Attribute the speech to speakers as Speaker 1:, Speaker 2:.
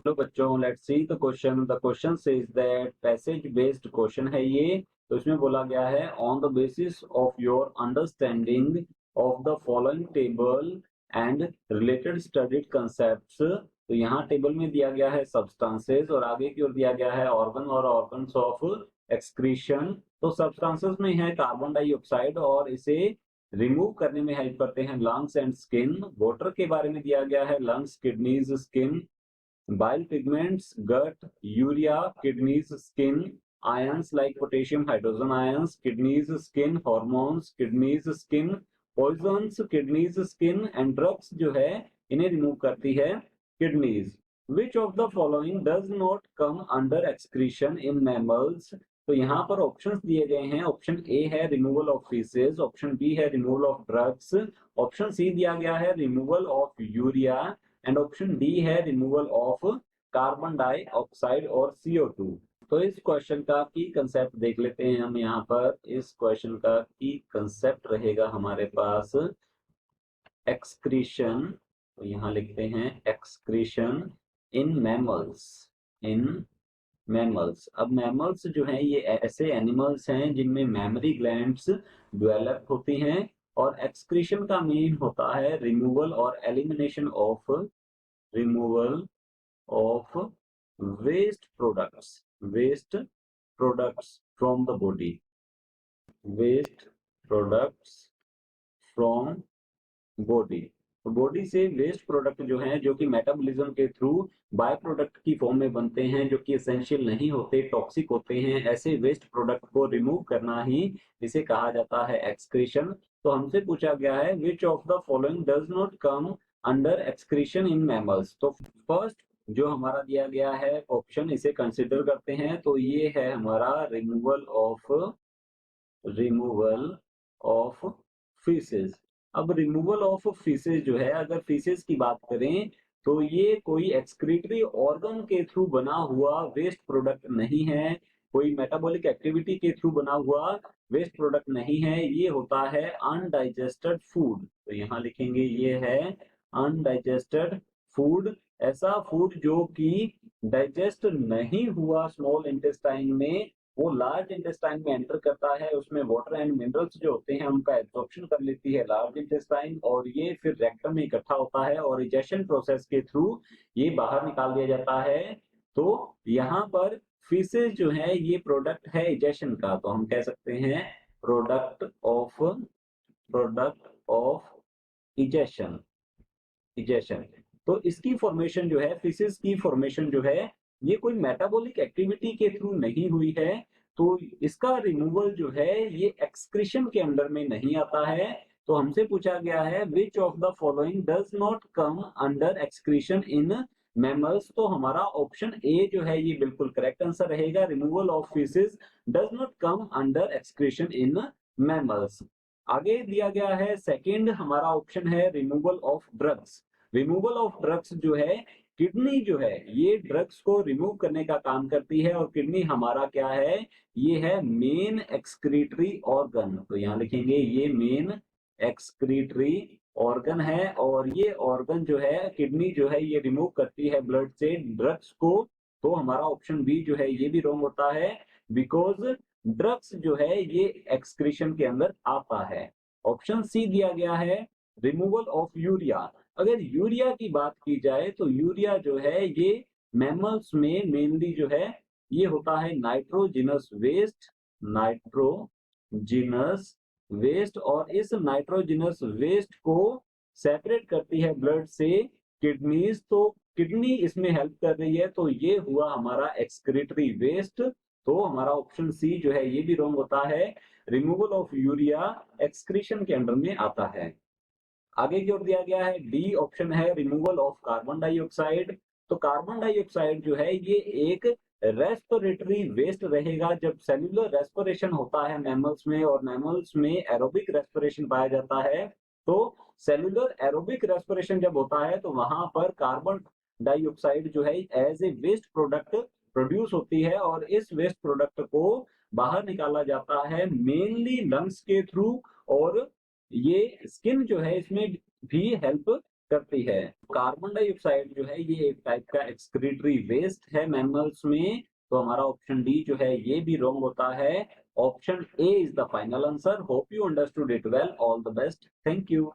Speaker 1: Hello बच्चों, let's see the question says that passage based question है ये। तो इसमें बोला गया है on the basis of your understanding of the following table and related studied concepts. तो यहाँ टेबल में दिया गया है सब्सटेंसेस और आगे की ओर दिया गया है ऑर्गन और ऑर्गन्स ऑफ एक्सक्रीशन। तो सब्सटेंसेस में है कार्बन डाइऑक्साइड और इसे रिमूव करने में हेल्प करते हैं लंग्स एंड स्किन। वाटर के बारे में दिया गया है lungs, kidneys, skin. Bile pigments, gut, urea, kidneys, skin, ions like potassium, hydrogen ions, kidneys, skin, hormones, kidneys, skin, poisons, kidneys, skin and drugs जो है इन्हें रिमूव करती है kidneys. Which of the following does not come under excretion in mammals? तो यहाँ पर options दिए गए हैं। ऑप्शन ए है removal of faeces, option B है removal of drugs, option C दिया गया है removal of urea and option D है रिमूवल ऑफ कार्बन डाइऑक्साइड और CO2। तो इस क्वेश्चन का की कंसेप्ट देख लेते हैं हम यहाँ पर। इस क्वेश्चन का की कंसेप्ट रहेगा हमारे पास एक्सक्रीशन। तो यहाँ लिखते हैं excretion in mammals. In mammals, अब मैमल्स जो हैं ये ऐसे एनिमल्स हैं जिनमें मेमोरी ग्लैंड्स डेवलप होती हैं और एक्सक्रीशन का मीन होता है रिमूवल और elimination of removal of waste products from the body, waste products from body. तो बॉडी से वेस्ट प्रोडक्ट जो हैं जो कि मेटाबॉलिज्म के थ्रू बाय प्रोडक्ट की फॉर्म में बनते हैं, जो कि एसेंशियल नहीं होते, टॉक्सिक होते हैं, ऐसे वेस्ट प्रोडक्ट को रिमूव करना ही इसे कहा जाता है एक्सक्रीशन। तो हमसे पूछा गया है which of the following does not come under excretion in mammals. तो फर्स्ट जो हमारा दिया गया है ऑप्शन, इसे कंसिडर करते हैं। तो ये है हमारा रिमूवल ऑफ फीसेस। अब रिमूवल ऑफ फीसेस जो है, अगर फीसेस की बात करें तो ये कोई एक्सक्रीटरी ऑर्गन के थ्रू बना हुआ वेस्ट प्रोडक्ट नहीं है, कोई मेटाबॉलिक एक्टिविटी के थ्रू बना हुआ वेस्ट प्रोडक्ट नहीं है। ये होता है अनडाइजेस्टेड फूड। तो यहाँ लिखेंगे ये है अनडाइजेस्टेड फूड, ऐसा फूड जो कि डाइजेस्ट नहीं हुआ स्मॉल इंटेस्टाइन में, वो लार्ज इंटेस्टाइन में एंटर करता है, उसमें वाटर एंड मिनरल्स जो होते हैं उनका एब्जॉर्प्शन कर लेती है लार्ज इंटेस्टाइन और ये फिर रेक्टम में इकट्ठा होता है और इजेशन प्रोसेस के थ्रू ये बाहर निकाल दिया जाता है। तो यहाँ पर फीसेस जो है ये प्रोडक्ट है इजेशन का, तो हम कह सकते हैं प्रोडक्ट ऑफ इजेशन। इजेशन तो इसकी फॉर्मेशन जो है, फिशेस की फॉर्मेशन जो है, ये कोई मेटाबॉलिक एक्टिविटी के थ्रू नहीं हुई है। तो इसका रिमूवल जो है ये एक्सक्रीशन के अंडर में नहीं आता है। तो हमसे पूछा गया है which of the following does not come under excretion in mammals. तो हमारा ऑप्शन ए जो है ये बिल्कुल करेक्ट आंसर रहेगा। Removal of faeces does not come under excretion in mammals. आगे दिया गया है सेकंड हमारा ऑप्शन है removal of drugs. Removal of drugs जो है, किडनी जो है ये ड्रग्स को रिमूव करने का काम करती है और किडनी हमारा क्या है, ये है मेन एक्सक्रीटरी ऑर्गन। तो यहाँ लिखेंगे ये मेन एक्सक्रीटरी ऑर्गन है और ये ऑर्गन जो है किडनी जो है ये रिमूव करती है ब्लड से ड्रग्स को। तो हमारा ऑप्शन बी जो है ये भी रॉन्ग होता है, बिकॉज ड्रग्स जो है ये एक्सक्रीशन के अंदर आता है। ऑप्शन सी दिया गया है रिमूवल ऑफ यूरिया। अगर यूरिया की बात की जाए तो यूरिया जो है ये मैमल्स में मेनली जो है ये होता है नाइट्रोजिनस वेस्ट और इस नाइट्रोजिनस वेस्ट को सेपरेट करती है ब्लड से किडनीज। तो किडनी इसमें हेल्प कर रही है, तो ये हुआ हमारा एक्सक्रीटरी वेस्ट। तो हमारा ऑप्शन सी जो है ये भी रॉन्ग होता है, रिमूवल ऑफ यूरिया एक्सक्रीशन के अंडर में आता है। आगे की ओर दिया गया है डी ऑप्शन है रिमूवल ऑफ कार्बन डाइऑक्साइड। तो कार्बन डाइऑक्साइड जो है ये एक रेस्पिरेटरी वेस्ट रहेगा। जब सेल्यूलर रेस्पिरेशन होता है मैमल्स में और मैमल्स में एरोबिक रेस्पिरेशन पाया जाता है, तो सेल्यूलर एरोबिक रेस्पिरेशन जब होता है तो वहां पर कार्बन डाइऑक्साइड जो है as a waste product produce होती है और इस वेस्ट प्रोडक्ट को बाहर निकाला जाता है मेनली लंग्स के थ्रू और ये स्किन जो है इसमें भी हेल्प करती है। कार्बन डाइऑक्साइड जो है ये एक टाइप का एक्सक्रीटरी वेस्ट है मैमल्स में, तो हमारा ऑप्शन डी जो है ये भी रॉन्ग होता है। Option A is the final answer. Hope you understood it well. All the best. Thank you.